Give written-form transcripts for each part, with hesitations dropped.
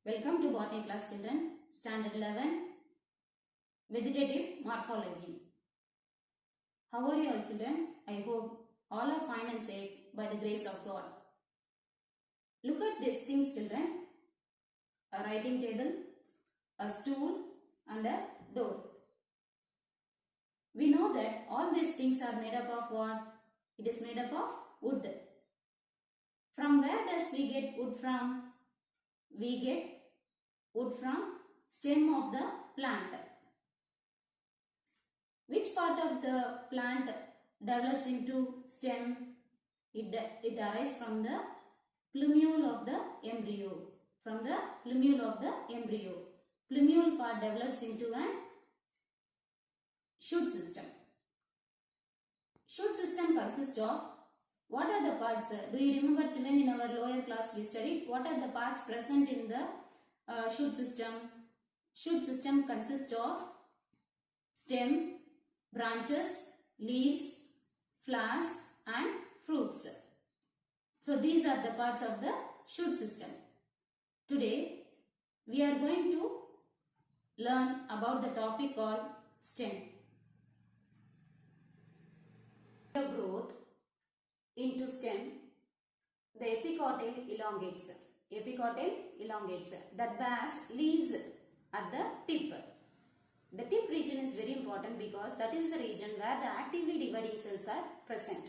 Welcome to Botany class children, Standard 11, Vegetative Morphology. How are you all children? I hope all are fine and safe by the grace of God. Look at these things children, a writing table, a stool and a door. We know that all these things are made up of what? It is made up of wood. From where does we get wood from? We get wood from stem of the plant. Which part of the plant develops into stem? It arises from the plumule of the embryo. From the plumule of the embryo. Plumule part develops into an shoot system. Shoot system consists of, what are the parts? Do you remember children, in our lower class we studied what are the parts present in the shoot system? Shoot system consists of stem, branches, leaves, flowers and fruits. So these are the parts of the shoot system. Today we are going to learn about the topic called stem. The growth into stem, the epicotyl elongates. Epicotyl elongates, that bears leaves at the tip. The tip region is very important because that is the region where the actively dividing cells are present.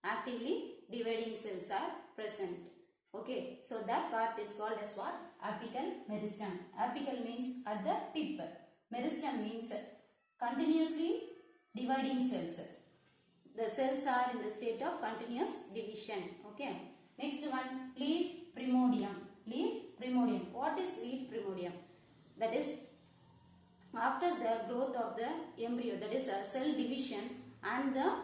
Actively dividing cells are present. Okay, so that part is called as what? Apical meristem. Apical means at the tip. Meristem means continuously dividing cells. The cells are in the state of continuous division. Okay. Next one, leaf primordium. Leaf primordium. What is leaf primordium? That is after the growth of the embryo, that is a cell division and the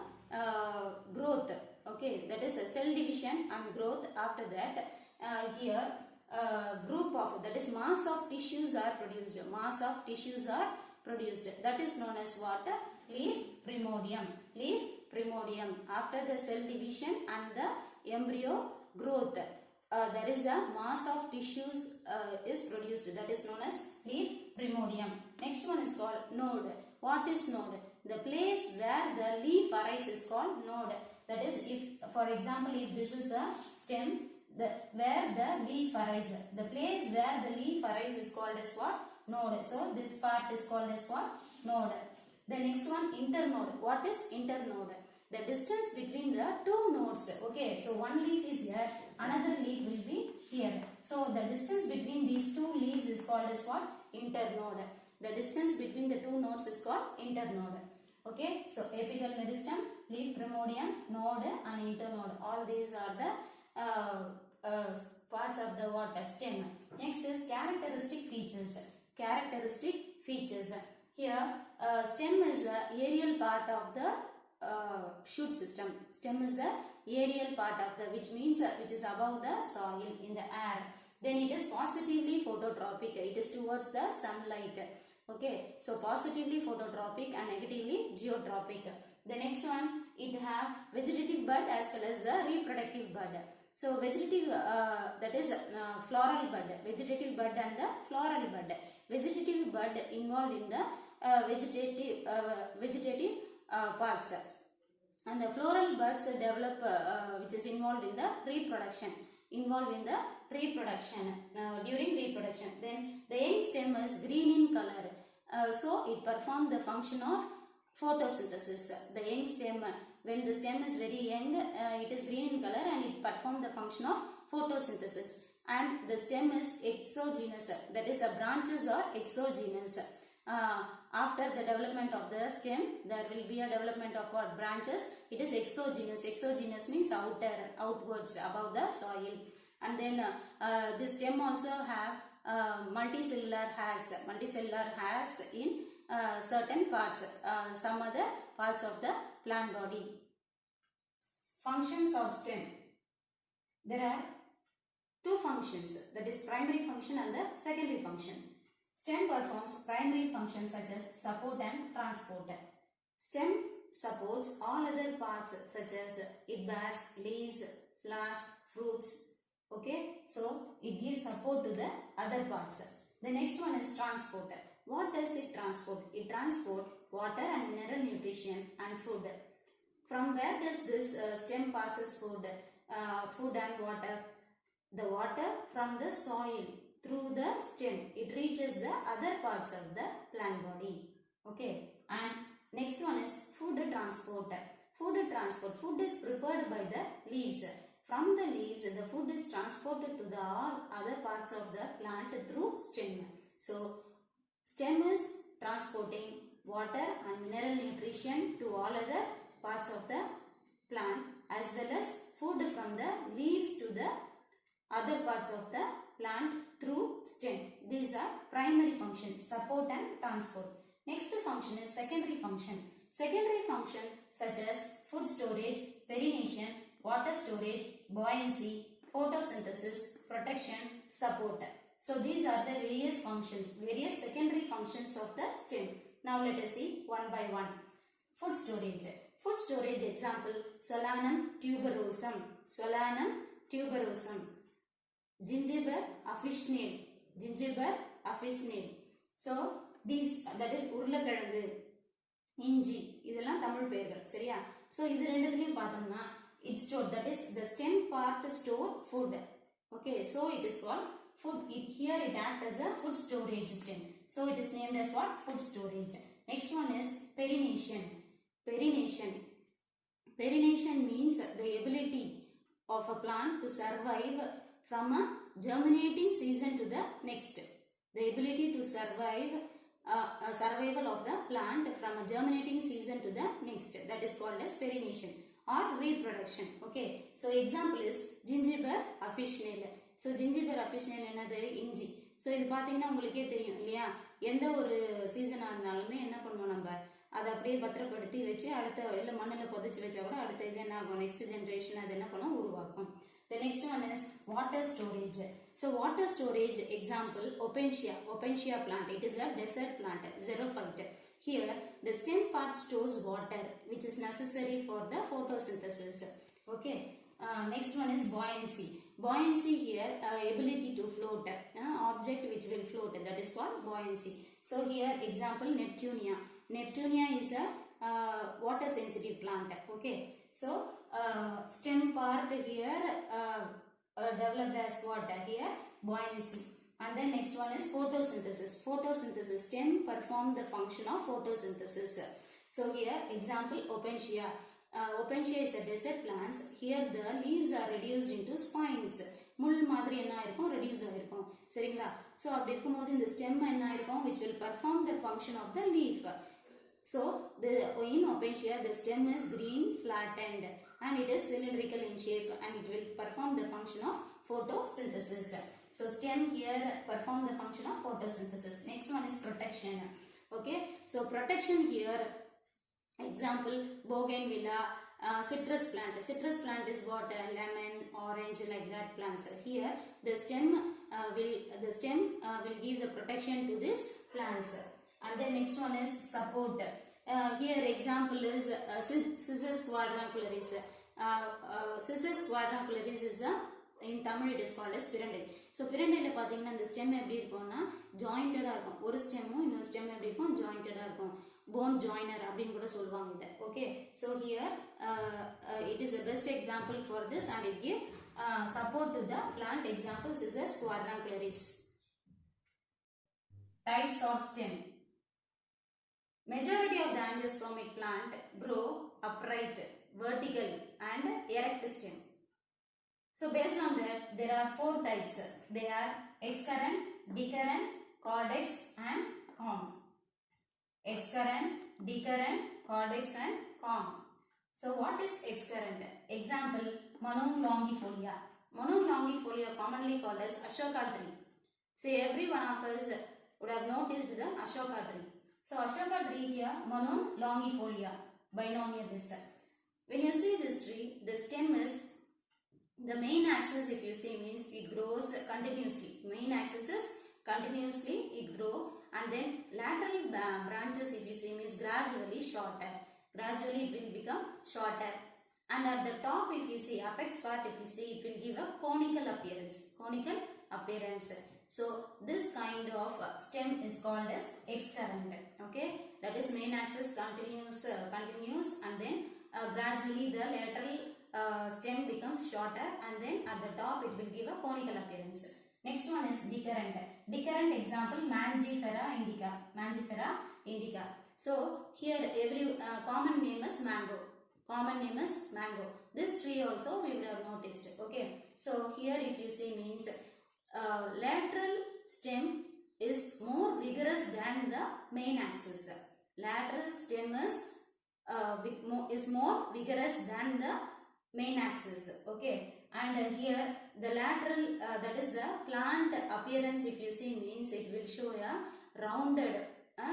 growth. Okay, that is a cell division and growth. After that, here group of, that is mass of tissues are produced. Mass of tissues are produced. That is known as what? Leaf primordium. Leaf primordium. After the cell division and the embryo growth, there is a mass of tissues is produced. That is known as leaf primordium. Next one is called node. What is node? The place where the leaf arises is called node. That is, if for example, if this is a stem, where the leaf arises, the place where the leaf arises is called as what? Node. So this part is called as what? Node. The next one, internode. What is internode? The distance between the two nodes. Okay, so one leaf is here, another leaf will be here. So the distance between these two leaves is called as what? Internode. The distance between the two nodes is called internode. Okay, so apical meristem, leaf primordium, node and internode. All these are the parts of the what? Stem. Next is characteristic features. Characteristic features. Here, stem is the aerial part of the shoot system. Stem is the aerial part of the, which means which is above the soil in the air. Then it is positively phototropic. It is towards the sunlight. Okay, so positively phototropic and negatively geotropic. The next one, it have vegetative bud as well as the reproductive bud. So vegetative, that is floral bud. Vegetative bud and the floral bud. Vegetative bud involved in the vegetative parts, and the floral buds develop which is involved in the reproduction, during reproduction. Then the young stem is green in color, so it performs the function of photosynthesis. The young stem, when the stem is very young, it is green in color and it performs the function of photosynthesis. And the stem is exogenous, that is branches are exogenous. After the development of the stem, there will be a development of what? Branches. It is exogenous. Exogenous means outwards, above the soil. And then this stem also have multicellular hairs. Multicellular hairs in certain parts, some other parts of the plant body. Functions of stem. There are two functions, that is primary function and the secondary function. Stem performs primary functions such as support and transport. Stem supports all other parts such as it bears leaves, flowers, fruits, Okay, so it gives support to the other parts. The next one is transport. What does it transport? It transport water and mineral nutrition and food. From where does this stem passes food? Food and water. The water from the soil through the stem. It reaches the other parts of the plant body. Okay, and next one is food transport. Food transport. Food is prepared by the leaves. From the leaves, the food is transported to the all other parts of the plant through stem. So, stem is transporting water and mineral nutrition to all other parts of the plant as well as food from the leaves to the other parts of the plant through stem. These are primary functions, support and transport. Next function is secondary function. Secondary function such as food storage, perennation, water storage, buoyancy, photosynthesis, protection, support. So these are the various functions, various secondary functions of the stem. Now let us see one by one. Food storage. Food storage example, Solanum tuberosum. Solanum tuberosum. Gingiber officinale. Gingiber officinale. So these, that is உருளைக்கிழங்கு, இஞ்சி, இதெல்லாம் தமிழ் பெயர்கள். சரியா? So இது ரெண்டுத்துலயும் பார்த்தோம்னா it stored, that is the stem part store food. Okay, so it is called food. Here it acts as a food storage stem. So it is named as what? Food storage. Next one is perennation. Perennation. Perennation means the ability of a plant to survive from a germinating season to the next. The ability to survive a survival of the plant from a germinating season to the next. That is called as perennation or reproduction. Okay. So example is Gingiber officinale. So Gingiber officinale என்னது? இஞ்சி. So இது பார்த்தீங்கன்னா உங்களுக்கே தெரியும் இல்லையா? எந்த ஒரு சீசனாக இருந்தாலுமே என்ன பண்ணுவோம், நம்ம அதை அப்படியே பத்திரப்படுத்தி வச்சு அடுத்த இல்லை மண்ணில் புதைச்சி வச்சா கூட அடுத்த இது என்ன ஆகும், நெக்ஸ்ட் ஜென்ரேஷன் அது என்ன பண்ணும், உருவாக்கும். The next one is water storage. So water storage example Opensia. Opensia plant. It is a desert plant, xerophyte. Here the stem part stores water which is necessary for the photosynthesis. Okay. Next one is buoyancy. Buoyancy here ability to float. Object which will float, that is called buoyancy. So here example Neptunia. Neptunia is a water sensitive plant. Okay. So stem part here developed as what? Here buoyancy. And then next one is photosynthesis. Photosynthesis. Stem perform the function of photosynthesis. So here example Opensia. Opensia is a desert plants. Here the leaves are reduced into spines. முள் மாதிரி என்ன ஆயிருக்கும், reduce ஆயிருக்கும். சரிங்களா? So அப்படி இருக்கும்போது இந்த stem என்ன ஆயிருக்கும், which will perform the function of the leaf. So in Opensia the stem is green flattened and it is cylindrical in shape and it will perform the function of photosynthesis. So stem here perform the function of photosynthesis. Next one is protection. Okay. So protection here example Bougainvillea, citrus plant. Citrus plant is what? Lemon, orange, like that plants. Here the stem will give the protection to these plants. And then next one is support. Here example is Cissus quadrangularis. Cissus quadrangularis is a, in Tamil it is called as pyrandile. So pyrandile பார்த்தீங்கன்னா இந்த stem எப்படி இருக்கும்னா jointed இருக்கும். ஒரு ஸ்டெம்மும் இன்னொரு stem எப்படி இருக்கும், jointed இருக்கும். Bone joiner அப்படின்னு கூட சொல்வாங்க இதை. Okay. So here it is a best example for this and it give support to the plant. Example Cissus quadrangularis. Types of stem. Majority of the angiospermic plant grow upright, vertical and erect stem. So based on that there are 4 types. They are excurrent, decurrent, caudex and comb. Excurrent, decurrent, caudex and comb. So what is excurrent? Example Monum longifolia. Monum longifolia commonly called as Ashoka tree. So every one of us would have noticed the Ashoka tree. So Ashoka tree here, Monum longifolia, binomial this. When you see this tree, the stem is, the main axis if you see means it grows continuously. Main axis is continuously it grow, and then lateral branches if you see means gradually shorter. Gradually it will become shorter. And at the top, if you see apex part, if you see, it will give a conical appearance. Conical appearance. So this kind of stem is called as excurrent. Okay, that is main axis continues, and then gradually the lateral stem becomes shorter, and then at the top it will give a conical appearance. Next one is decurrent. Decurrent example Mangifera indica. Mangifera indica. So here every common name is mango. Common name is mango. This tree also we would have noticed. Okay. So here if you see means lateral stem is more vigorous than the main axis. Lateral stem is more vigorous than the main axis. Okay. And here the lateral that is the plant appearance, if you see means it will show a rounded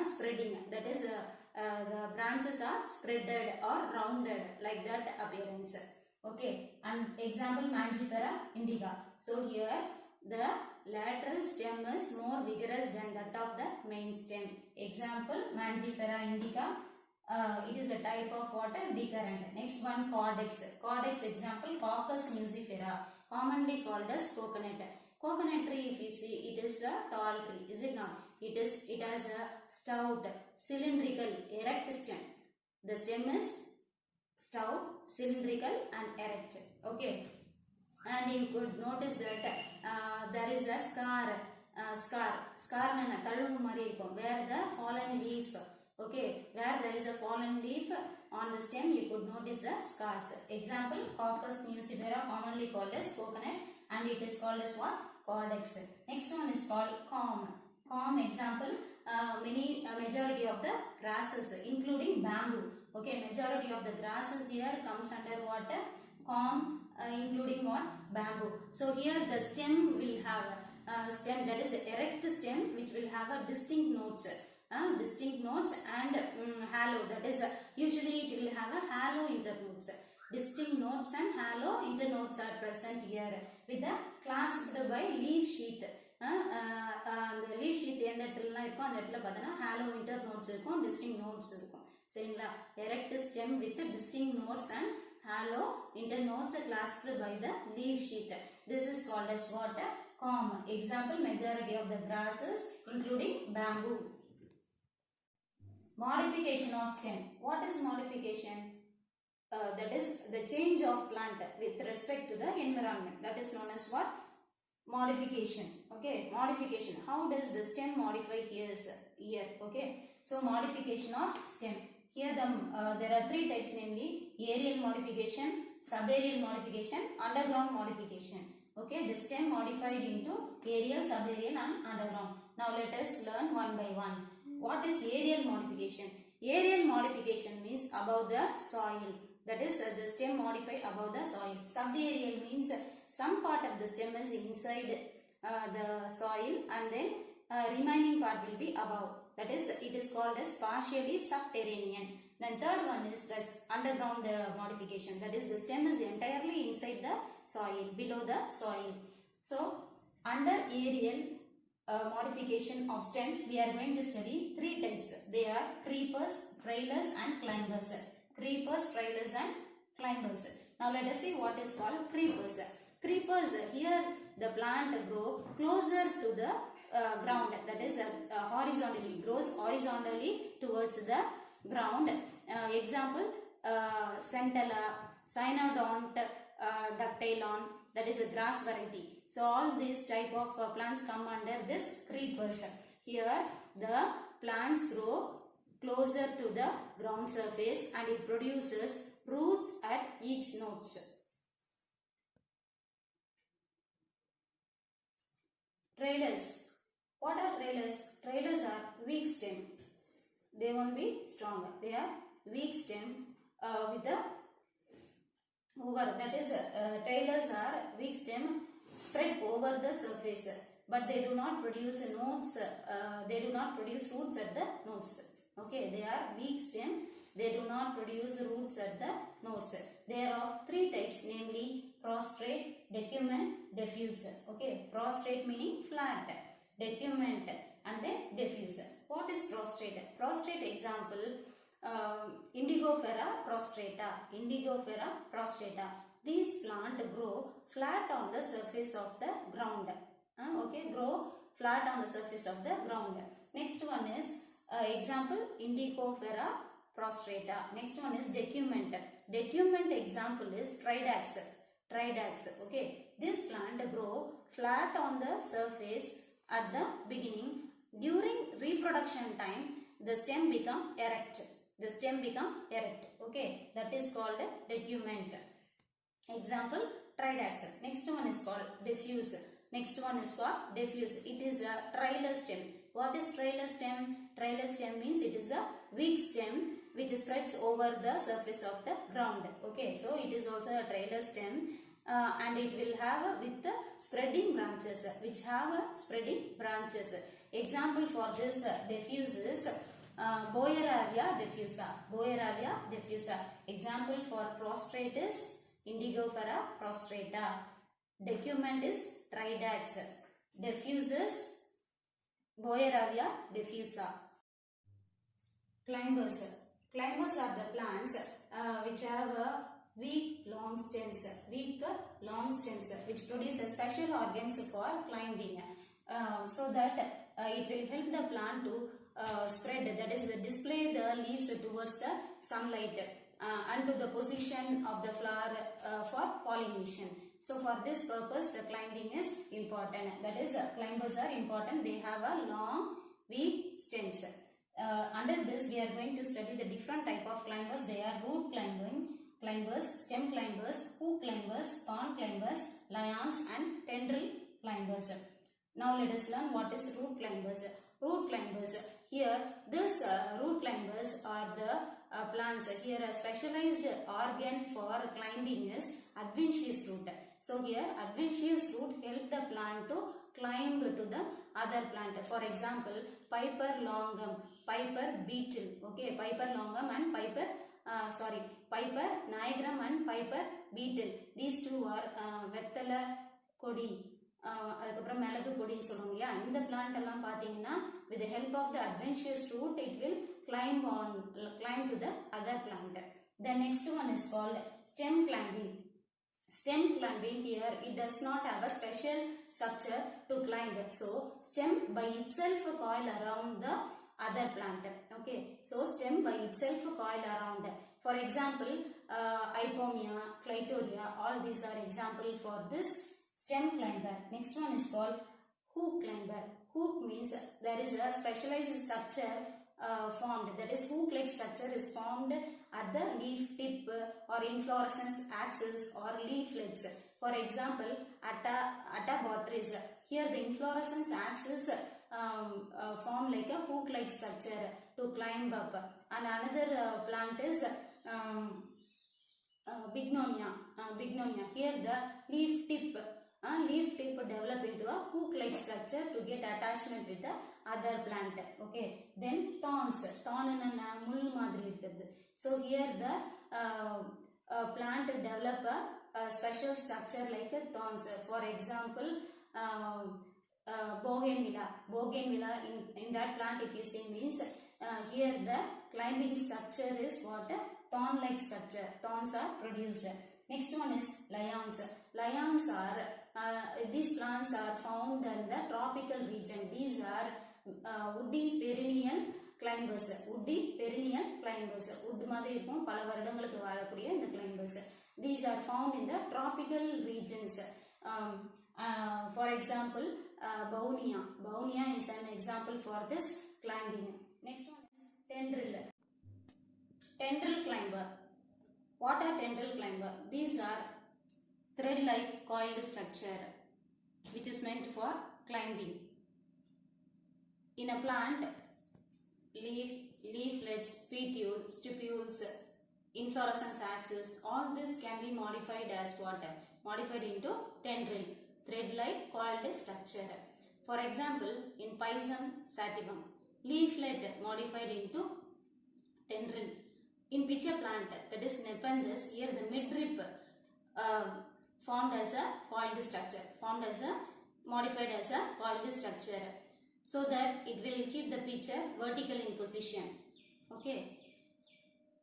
spreading, that is the branches are spreaded or rounded like that appearance. Okay, and example Mangifera indica. So here the lateral stem is more vigorous than that of the main stem. Example Mangifera indica. It is a type of water decurrent. Next one Cordex. Cordex example Caucus nucifera, commonly called as coconut. Coconut tree, if you see, it is a tall tree, is it not? It has a stout, cylindrical, erect stem. The stem is stout, cylindrical and erect. Okay. And you could notice that there is a scar where the fallen leaf. Okay, where there is a fallen leaf on the stem, you could notice the scars. Example, Caucus nucifera, commonly called as coconut, and it is called as what? Cordex. Next one is called Calm. Calm example, majority of the grasses, including bamboo. Okay, majority of the grasses here comes under what? Calm, including what? Bamboo. So here the stem will have a stem, that is erect stem, which will have a distinct notes. Distinct notes and halo, that is usually it will have a halo internotes. Distinct notes and halo internotes are present here with the clasped by leaf sheath. The leaf sheath எந்த இடத்துலலாம் இருக்கும் அந்த இடத்துல பார்த்தோன்னா halo internotes இருக்கும், distinct notes இருக்கும். சரிங்களா, erect stem with distinct notes and halo internotes clasped by the leaf sheath. This is called as what? Calm. Example, majority of the grasses including bamboo. Modification of stem. What is modification? That is the change of plant with respect to the environment. That is known as what? Modification. Okay, modification. How does the stem modify here? Okay, so modification of stem. Here there are three types, namely aerial modification, subaerial modification, underground modification. Okay, the stem modified into aerial, subaerial and underground. Now let us learn one by one. What is aerial modification? Aerial modification means above the soil. That is the stem modified above the soil. Subaerial means some part of the stem is inside the soil and then remaining part will be above. That is, it is called as partially subterranean. Then third one is the underground modification. That is, the stem is entirely inside the soil, below the soil. So under aerial modification of stem, we are going to study three types. They are creepers, trailers and climbers. Creepers, trailers and climbers. Now let us see what is called creepers. Creepers, here the plant grow closer to the ground, that is horizontally, grows horizontally towards the ground. Example, Centella, Cynodont, Ductilon, that is a grass variety. So all these type of plants come under this creepers. Here the plants grow closer to the ground surface and it produces roots at each nodes. Trailers. What are trailers? Trailers are weak stem. They won't be strong. They are weak stem with the over. That is, trailers are weak stem spread over the surface, but they do not produce nodes. They do not produce roots at the nodes. Okay, they are weak stem. They do not produce roots at the nodes. They are of three types, namely prostrate, decumbent, diffuse. Okay, prostrate meaning flat, decumbent and then diffuse. What is prostrate? Prostrate example, Indigofera prostrata. Indigofera prostrata. These plants grow flat on the surface of the ground. Okay, grow flat on the surface of the ground. Next one is example Indigofera prostrata. Next one is decument. Decument example is Tridax. Tridax. Okay, this plant grow flat on the surface at the beginning. During reproduction time, the stem become erect. The stem become erect. Okay, that is called decument. Example Tridax. Next one is called diffuse. Next one is called diffuse. It is a trailer stem. What is trailer stem? Trailer stem means it is a weak stem which spreads over the surface of the ground. Okay, so it is also a trailer stem and it will have with the spreading branches, which have spreading branches. Example for this diffuse is Boyeravia diffusa. Boyeravia diffusa. Example for prostrate is Indigofera prostrata. Decument is Tridax. Diffuse is Boyeravia diffusa. Climbers. Climbers are the plants which have weak long stems. Weak long stems which produce special organs for climbing. So that it will help the plant to spread, that is display the leaves towards the sunlight and to the position of the flower for pollination. So for this purpose the climbing is important. That is climbers are important. They have a long weak stems. Under this we are going to study the different type of climbers. They are root climbers, stem climbers, hook climbers, thorn climbers, lianas and tendril climbers. Now let us learn what is root climbers. Root climbers. Here this root climbers are the plants. Here a specialized organ for climbing is adventitious root. So here adventitious root help the plant to climb to the other plant. For example, Piper longum, Piper beetle. Okay, Piper longum and Piper nigrum and Piper beetle. These two are வெத்தலை கொடி, அதுக்கப்புறம் மிளகு கொடின்னு சொல்லுவோம் இல்லையா. இந்த plant எல்லாம் பார்த்தீங்கன்னா with the help of the adventitious root it will climb to the other plant. The next one is called stem climbing. Stem climbing, here it does not have a special structure to climb. So stem by itself coil around the other plant. Okay, so stem by itself coil around. For example, Ipomia, Clitoria, all these are example for this stem climber. Next one is called hook climber. Hook means there is a specialized structure formed, that is hook like structure is formed at the leaf tip or inflorescence axis or leaflets. For example, Attabotrys. Here the inflorescence axis form like a hook like structure to climb up. And another plant is Bignonia. Bignonia. Here the leaf tip develop into a hook like structure to get attachment with the other plant. Okay, then thorns. Thorn na mul madri irukkudu. So here the plant develop a special structure like a thorns. For example, bougainvillea. Bougainvillea, in that plant if you see means here the climbing structure is what? Thorn like structure. Thorns are produced. Next one is lianas. Lianas are these plants are found in the tropical region. These are woody perennial climbers. Woody perennial climbers. Wood மாதிரி இருக்கும், பல வருடங்களுக்கு வாழக்கூடிய இந்த climbers. These are found in the tropical regions. For example, Baunia. Baunia is an example for this climbing. Next one is tendril. Tendril climber. What are tendril climber? These are thread-like coiled structure which is meant for climbing. In a plant, leaflets, petioles, stipules, inflorescence axis, all this can be modified as what? Modified into tendril, thread-like coiled structure. For example, in Pisum sativum, leaflet modified into tendril. In pitcher plant, that is Nepenthes, here the midrib formed as a coiled structure, modified as a coiled structure, so that it will keep the pitcher vertical in position. Okay.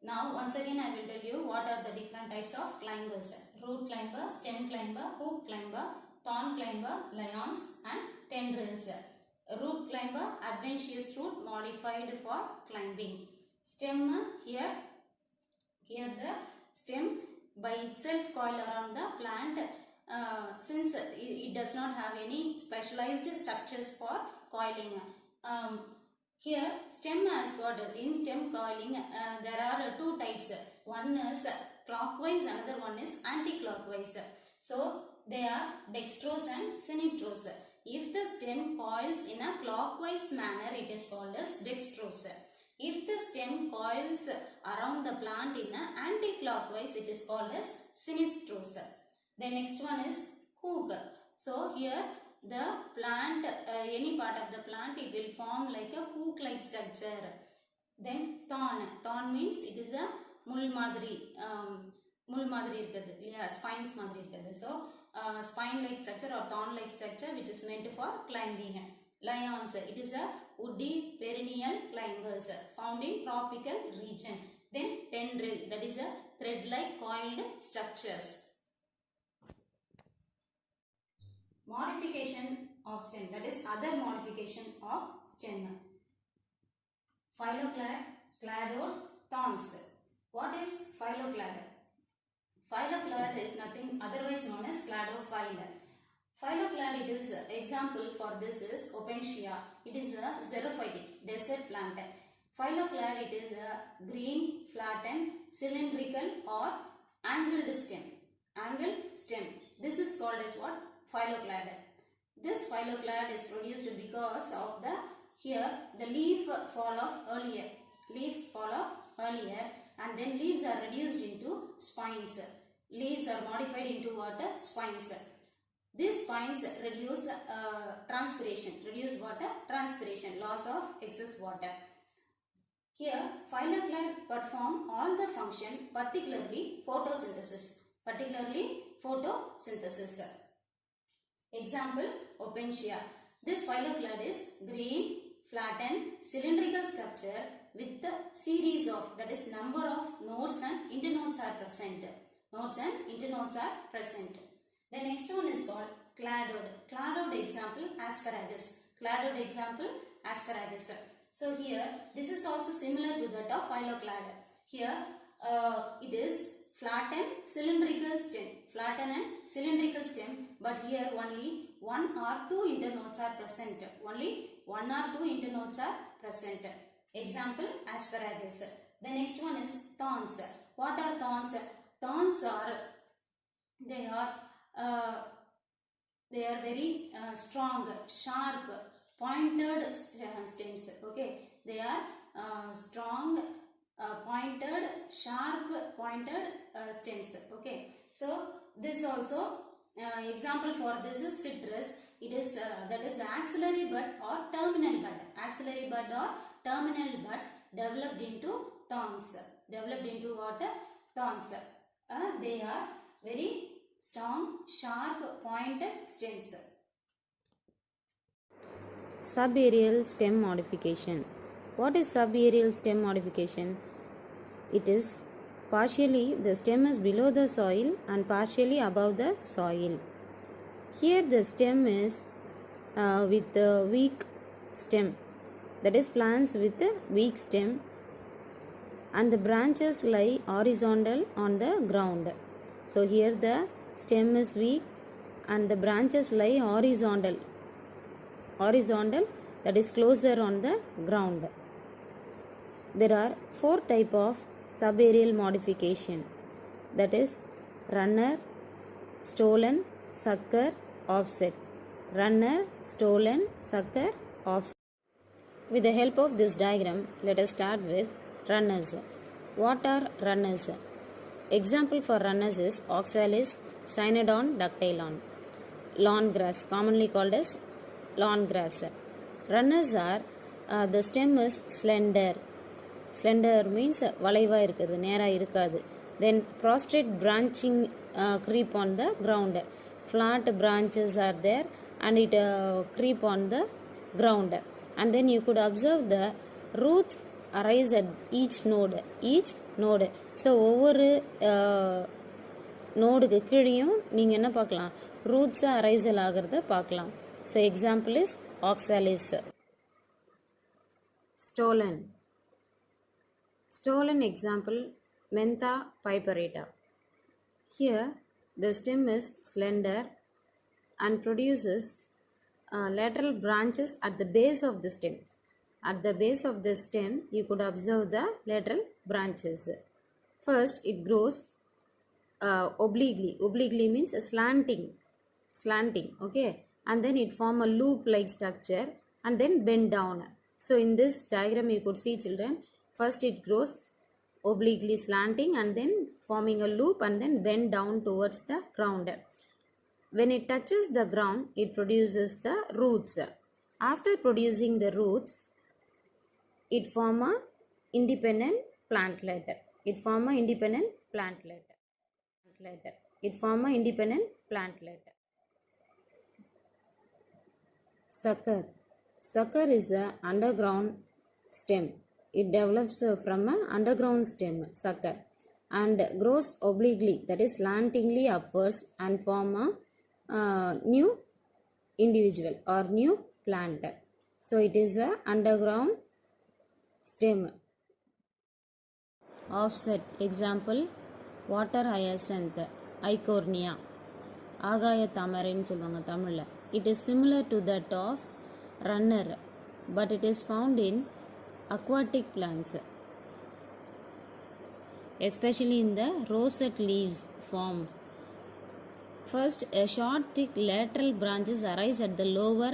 Now once again I will tell you what are the different types of climbers. Root climber, stem climber, hook climber, thorn climber, lions and tendrils. Root climber, adventitious root modified for climbing. Stem, here the stem by itself coil around the plant, since it does not have any specialized structures for coiling. Here stem has got, in stem coiling there are two types. One is clockwise, another one is anti-clockwise. So they are dextrose and sinistrose. If the stem coils in a clockwise manner, it is called as dextrose. If the stem coils around the plant in an anti-clockwise, it is called as sinistrose. The next one is hook. So here the plant, any part of the plant, it will form like a hook-like structure. Then thorn. Thorn means it is a முள் மாதிரி இருக்குது இல்லையா, spines மாதிரி இருக்குது. So spine like structure or thorn like structure which is meant for climbing. Lions, it is a woody perennial climbers found in tropical region. Then tendril, that is a thread like coiled structures. Modification of stem, that is other modification of stem. Phylloclad, cladode, thorns. What is phylloclad? Phylloclad is nothing otherwise known as cladophyll. Phylloclad, it is example for this is Opuntia. It is a xerophytic desert plant. Phylloclad, it is a green, flattened, cylindrical or angled stem. Angled stem. This is called as what? Phylloclad. This phylloclad is produced because of the, here the leaf fall off earlier. Leaf fall off earlier and then leaves are reduced into spines. Leaves are modified into what? Spines. These spines reduce transpiration. Reduce water transpiration. Loss of excess water. Here phylloclad perform all the function, particularly photosynthesis. Particularly photosynthesis. Example Opuntia. This phylloclad is green, flattened, cylindrical structure with a series of, that is number of nodes and internodes are present. Nodes and internodes are present. The next one is called cladode. Cladode example asparagus. Cladode example asparagus. So here this is also similar to that of phylloclad. Here it is flattened cylindrical stem. Flattened and cylindrical stem, but here only one or two internodes are present. Only one or two internodes are present. Example asparagus. The next one is thorns. What are thorns? Thorns are, they are very strong, sharp, pointed stems. Okay, they are strong, pointed, sharp, pointed stems. Okay, so this also example for this is citrus. It is that is the axillary bud or terminal bud. Axillary bud or terminal bud developed into thorns. Developed into what? Thorns. They are very strong, sharp, pointed stems. Subaerial stem modification. What is subaerial stem modification? It is partially the stem is below the soil and partially above the soil. Here the stem is with a weak stem, that is plants with a weak stem, and the branches lie horizontal on the ground. So here the stem is weak and the branches lie horizontal, that is closer on the ground. There are 4 types of subaerial modification, that is runner, stolen, sucker, offset. Runner, stolen, sucker, offset. With the help of this diagram, let us start with runners. What are runners? Example for runners is oxalis, cynodon, ductilon. Lawn grass, commonly called as lawn grass. Runners are the stem is slender. Slender means வளைவா இருக்குது, நேரா இருக்காது. Then prostrate branching creep on the ground. Flat branches are there and it creep on the ground. And then you could observe the roots arise at each node. So ஒவ்வொரு நோடுக்கு கீழேயும் நீங்கள் என்ன பார்க்கலாம், ரூட்ஸை அரைசல் ஆகிறத பார்க்கலாம். So example is oxalis. Stolen example, Mentha piperata. Here the stem is slender and produces lateral branches at the base of the stem. At the base of the stem, you could observe the lateral branches. First, it grows obliquely. Obliquely means slanting, okay? And then it form a loop-like structure and then bend down. So in this diagram, you could see, children, first it grows obliquely slanting and then forming a loop and then bend down towards the ground. When it touches the ground, it produces the roots. After producing the roots, it form a independent plantlet. Sucker is a underground stem. It develops from an underground stem, sucker, and grows obliquely, that is slantingly upwards, and form a new individual or new plant. So it is a underground stem. Offset example, water hyacinth, ஐகோர்னியா, ஆகாய தாமரைன்னு சொல்லுவாங்க தமிழில். It is similar to that of runner, but it is found in aquatic plants, especially in the rosette leaves form. First, a short thick lateral branches arise at the lower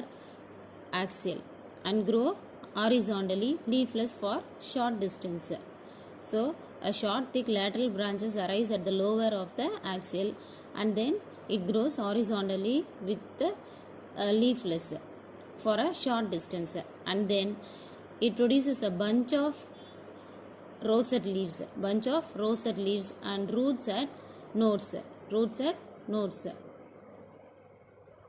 axial and grow horizontally, leafless for short distance. So a short thick lateral branches arise at the lower of the axial and then it grows horizontally with leafless for a short distance, and then it produces a bunch of rosette leaves and roots at nodes.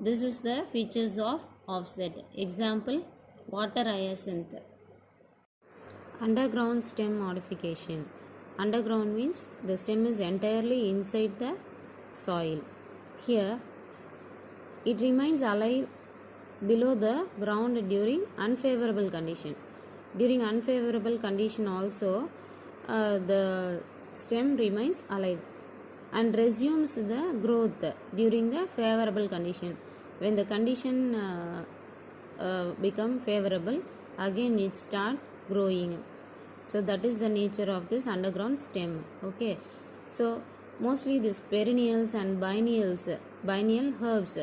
This is the features of offset. Example, water hyacinth. Underground stem modification. Underground means the stem is entirely inside the soil. Here it remains alive below the ground during unfavorable condition. During unfavorable condition also, the stem remains alive and resumes the growth during the favorable condition. When the condition become favorable, again it start growing. So that is the nature of this underground stem. Okay, so mostly this perennials and biennial herbs.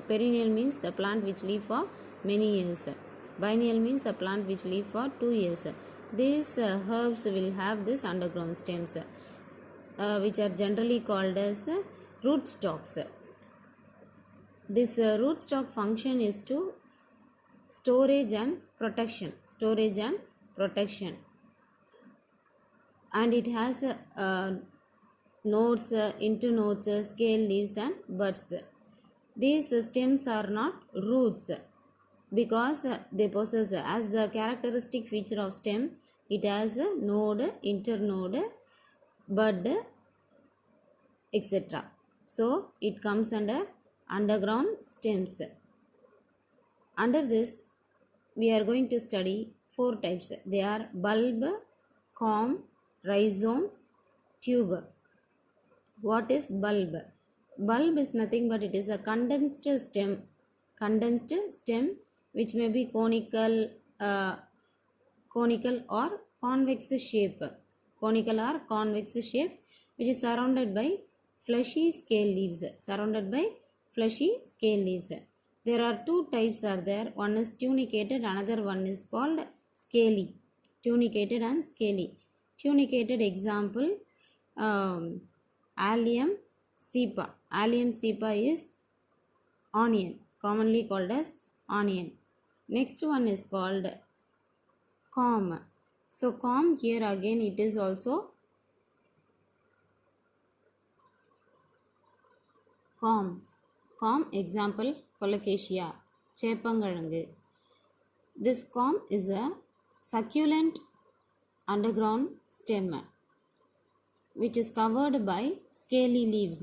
Perennial means the plant which live for many years. Biennial means a plant which live for 2 years. These herbs will have this underground stems, which are generally called as rootstocks. This rootstock function is to storage and protection, and it has nodes, internodes, scale leaves and buds. These stems are not roots because they possess, as the characteristic feature of stem, it has a node, internode, bud, etc. So it comes under underground stems. Under this, we are going to study 4 types. They are bulb, corm, rhizome, tube. What is bulb? Bulb is nothing but it is a condensed stem which may be conical or convex shape, which is surrounded by fleshy scale leaves. There are 2 types are there. One is tunicated, another one is called scaly. Tunicated and scaly. Tunicated example, allium cepa. Allium cepa is onion, commonly called as onion. Next one is called corm. So corm, here again it is also corm. Example, colocasia, chepangalangu. This corm is a succulent underground stem which is covered by scaly leaves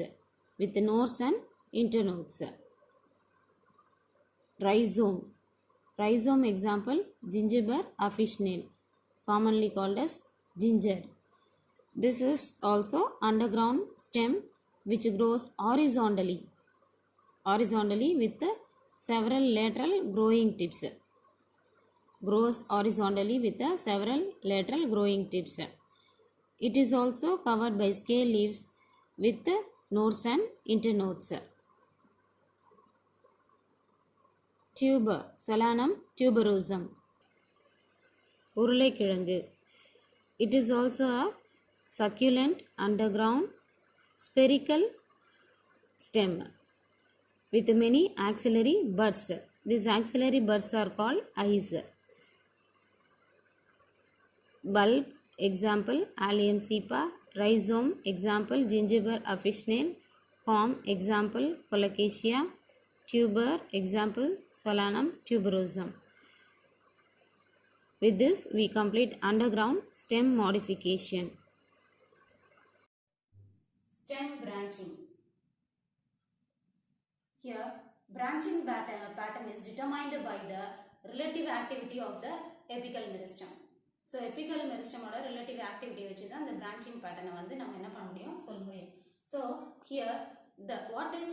with nodes and internodes. Rhizome. Rhizome example Gingiber officinae, commonly called as ginger. This is also underground stem which grows horizontally with several lateral growing tips. Grows horizontally with several lateral growing tips. It is also covered by scale leaves with nodes and internodes. Tuber, Solanum tuberosum. உருளைக்கிழங்கு. It is also a succulent underground spherical stem with many axillary buds. These axillary buds are called eyes. Bulb example Allium cepa. Rhizome example Gingiber officinae. Corm example Colocasia. Tuber example Solanum tuberosum. With this we complete underground stem modification. Stem branching. Here, branching pattern is determined by the relative activity of the apical meristem. So, apical meristem oda relative activity வச்சு தான் the branching pattern வந்து நம்ம என்ன பண்ண முடியும் சொல்ல முடியும். So, here what is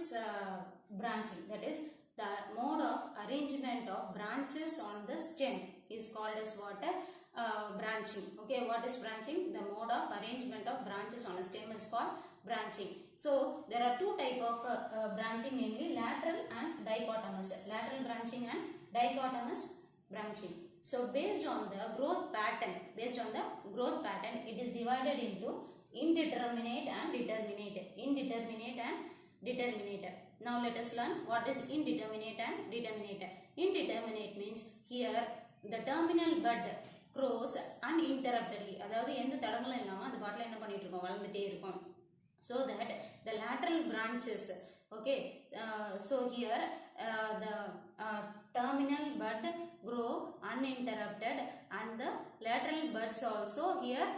branching? That is the mode of arrangement of branches on the stem is called as what? Branching. Okay, what is branching? The mode of arrangement of branches on a stem is called branching. So there are two type of branching, namely lateral and dichotomous. Lateral branching and dichotomous branching. So based on the growth pattern, it is divided into indeterminate and determinate. Indeterminate and determinate. Now let us learn what is indeterminate and determinate. Indeterminate means here the terminal bud grows uninterruptedly. அதாவது எந்த தடங்களும் இல்லாம அது பாட்டுல என்ன பண்ணிட்டு இருக்கும், வளர்ந்துட்டே இருக்கும். So that the lateral branches, okay, so here the terminal bud grow uninterrupted and the lateral buds also here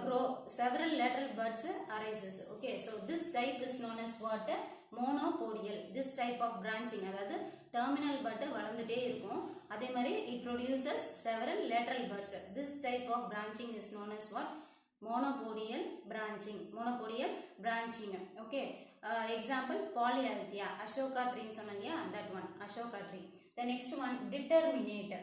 grow, several lateral buds arises. Okay, so this type is known as what? Monopodial. This type of branching, அதாவது terminal bud வளர்ந்துட்டே இருக்கும், அதே மாதிரி it produces several lateral buds. This type of branching is known as what? Monopodial branching. Monopodial branching. Okay, example Polyalthia, Ashoka tree சொன்னேன் இல்லையா, that one Ashoka tree. The next one determinate.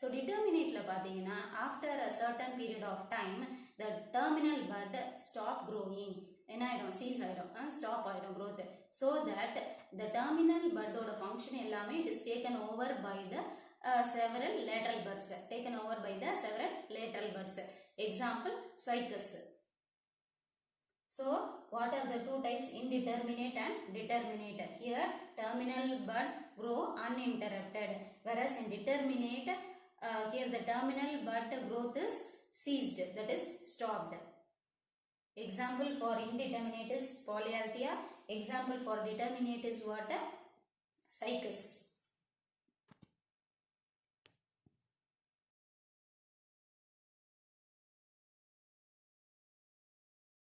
So determinate la பாத்தீங்கன்னா after a certain period of time the terminal bud stop growing. என்ன ஆயிடும், cease ஆயிடும், stop ஆயிடும் growth. So that the terminal bud ஓட function எல்லாமே it is taken over by the several lateral buds. Taken over by the several lateral buds. Example Cycas. So what are the two types? Indeterminate and determinate. Here terminal bud grow uninterrupted, whereas in determinate here the terminal bud growth is ceased, that is stopped. Example for indeterminate is Polyalthia. Example for determinate is what? Cycas.